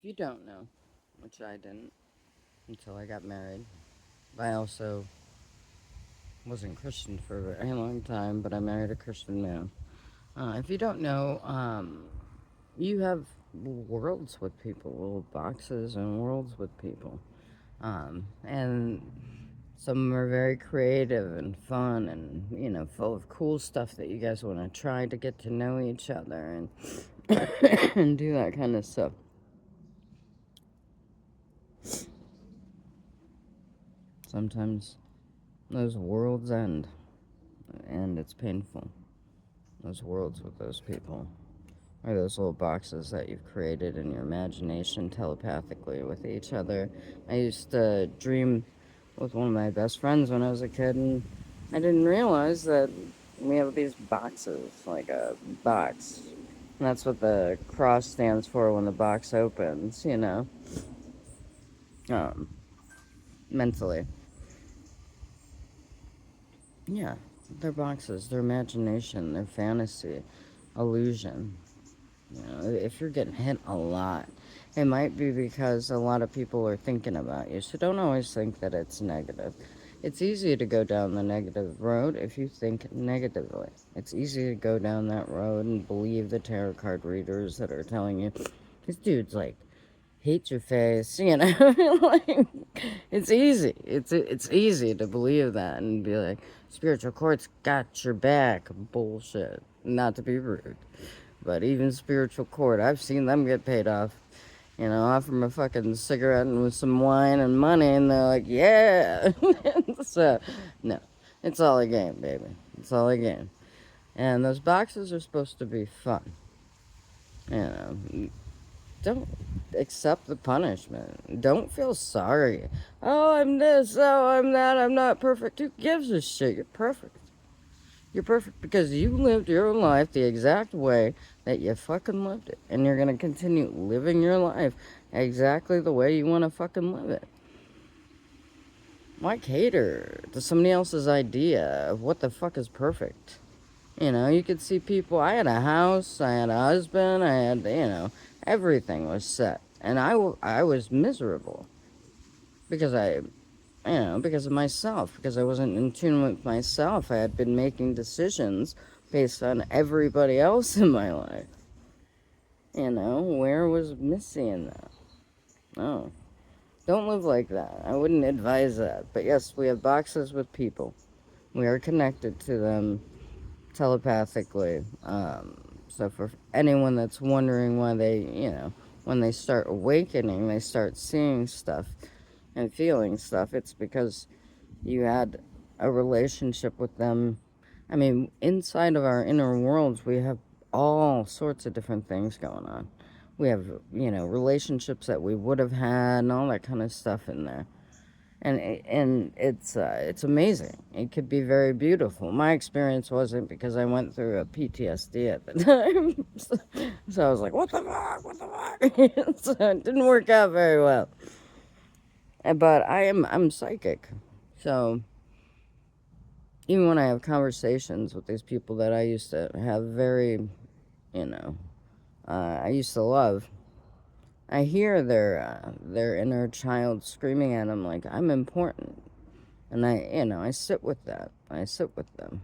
If you don't know, which I didn't until I got married, I also wasn't Christian for a very long time, but I married a Christian man. If you don't know, you have worlds with people, little boxes and worlds with people. And some of them are very creative and fun and, full of cool stuff that you guys want to try to get to know each other and, and do that kind of stuff. Sometimes those worlds end, and it's painful. Those worlds with those people, or those little boxes that you've created in your imagination telepathically with each other. I used to dream with one of my best friends when I was a kid, and I didn't realize that we have these boxes, like a box. And that's what the cross stands for when the box opens, um, mentally. Yeah, they're boxes, their imagination, their fantasy, illusion. If you're getting hit a lot, it might be because a lot of people are thinking about you. So don't always think that it's negative. It's easy to go down the negative road if you think negatively. It's easy to go down that road and believe the tarot card readers that are telling you, this dude's like, hate your face, like, it's easy. It's easy to believe that and be like, spiritual court's got your back. Bullshit. Not to be rude. But even spiritual court, I've seen them get paid off. Offer them a fucking cigarette and with some wine and money, and they're like, yeah. So, no. It's all a game, baby. It's all a game. And those boxes are supposed to be fun. You know, don't accept the punishment. Don't feel sorry. Oh, I'm this. Oh, I'm that. I'm not perfect. Who gives a shit? You're perfect. You're perfect because you lived your life the exact way that you fucking lived it. And you're going to continue living your life exactly the way you want to fucking live it. Why cater to somebody else's idea of what the fuck is perfect? You could see people. I had a house, I had a husband, I had, everything was set. And I was miserable because because of myself, because I wasn't in tune with myself. I had been making decisions based on everybody else in my life. Where was Missy in that? No. Don't live like that. I wouldn't advise that. But yes, we have boxes with people. We are connected to them telepathically. So for anyone that's wondering why when they start awakening, they start seeing stuff and feeling stuff, it's because you had a relationship with them. I mean, inside of our inner worlds, we have all sorts of different things going on. We have, relationships that we would have had and all that kind of stuff in there. And it's amazing. It could be very beautiful. My experience wasn't because I went through a PTSD at the time. So I was like, what the fuck? What the fuck? So it didn't work out very well. But I'm psychic. So even when I have conversations with these people that I used to have you know, I used to love, I hear their inner child screaming at them like, I'm important. And I sit with that. I sit with them.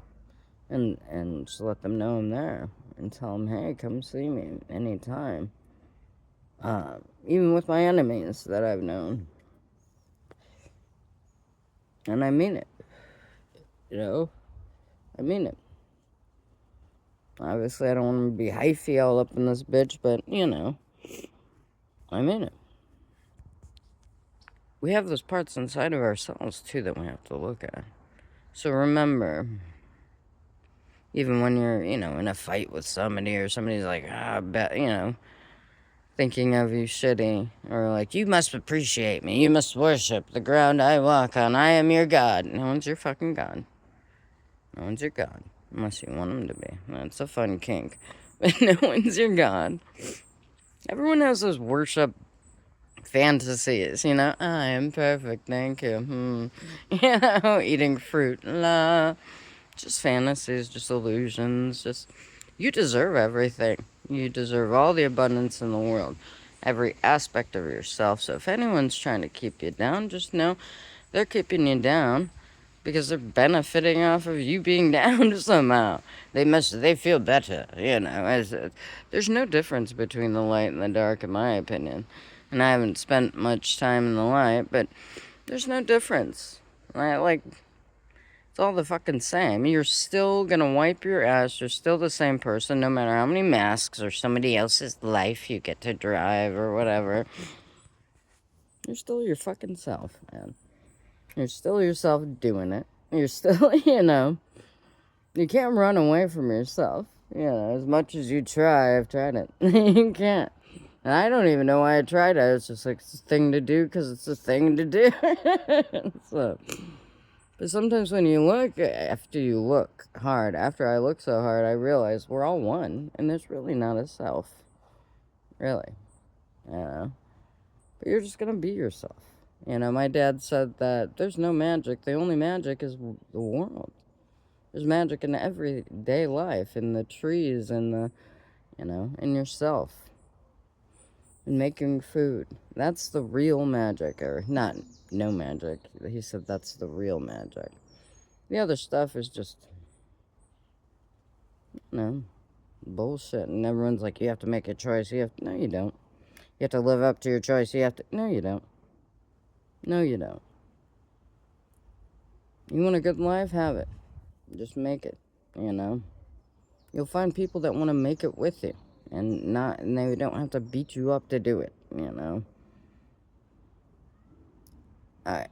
And just let them know I'm there. And tell them, hey, come see me anytime. Even with my enemies that I've known. And I mean it. I mean it. Obviously, I don't want to be hyphy all up in this bitch, but, I mean it. We have those parts inside of ourselves, too, that we have to look at. So remember, even when you're, in a fight with somebody or somebody's like, thinking of you shitty, or like, you must appreciate me, you must worship the ground I walk on, I am your God. No one's your fucking God. No one's your God. Unless you want them to be. That's a fun kink. But no one's your God. Everyone has those worship fantasies, I am perfect, thank you. Eating fruit. La. Just fantasies, just illusions, you deserve everything. You deserve all the abundance in the world. every aspect of yourself. So if anyone's trying to keep you down, just know they're keeping you down because they're benefiting off of you being down somehow. They feel better, there's no difference between the light and the dark, in my opinion. And I haven't spent much time in the light, but there's no difference. Like, it's all the fucking same. You're still gonna wipe your ass. You're still the same person, no matter how many masks or somebody else's life you get to drive or whatever. You're still your fucking self, man. You're still yourself doing it. You're still, you can't run away from yourself. As much as you try, I've tried it. You can't. And I don't even know why I tried it. It's just like a thing to do because it's a thing to do. So, but sometimes when you look, after you look hard, after I look so hard, I realize we're all one. And there's really not a self. Really. But you're just going to be yourself. My dad said that there's no magic. The only magic is the world. There's magic in everyday life, in the trees, in in yourself, in making food. That's the real magic, or not no magic. He said that's the real magic. The other stuff is just, bullshit. And everyone's like, you have to make a choice. No, you don't. You have to live up to your choice. No, you don't. No, you don't. You want a good life? Have it. Just make it, You'll find people that want to make it with you. And they don't have to beat you up to do it, Alright.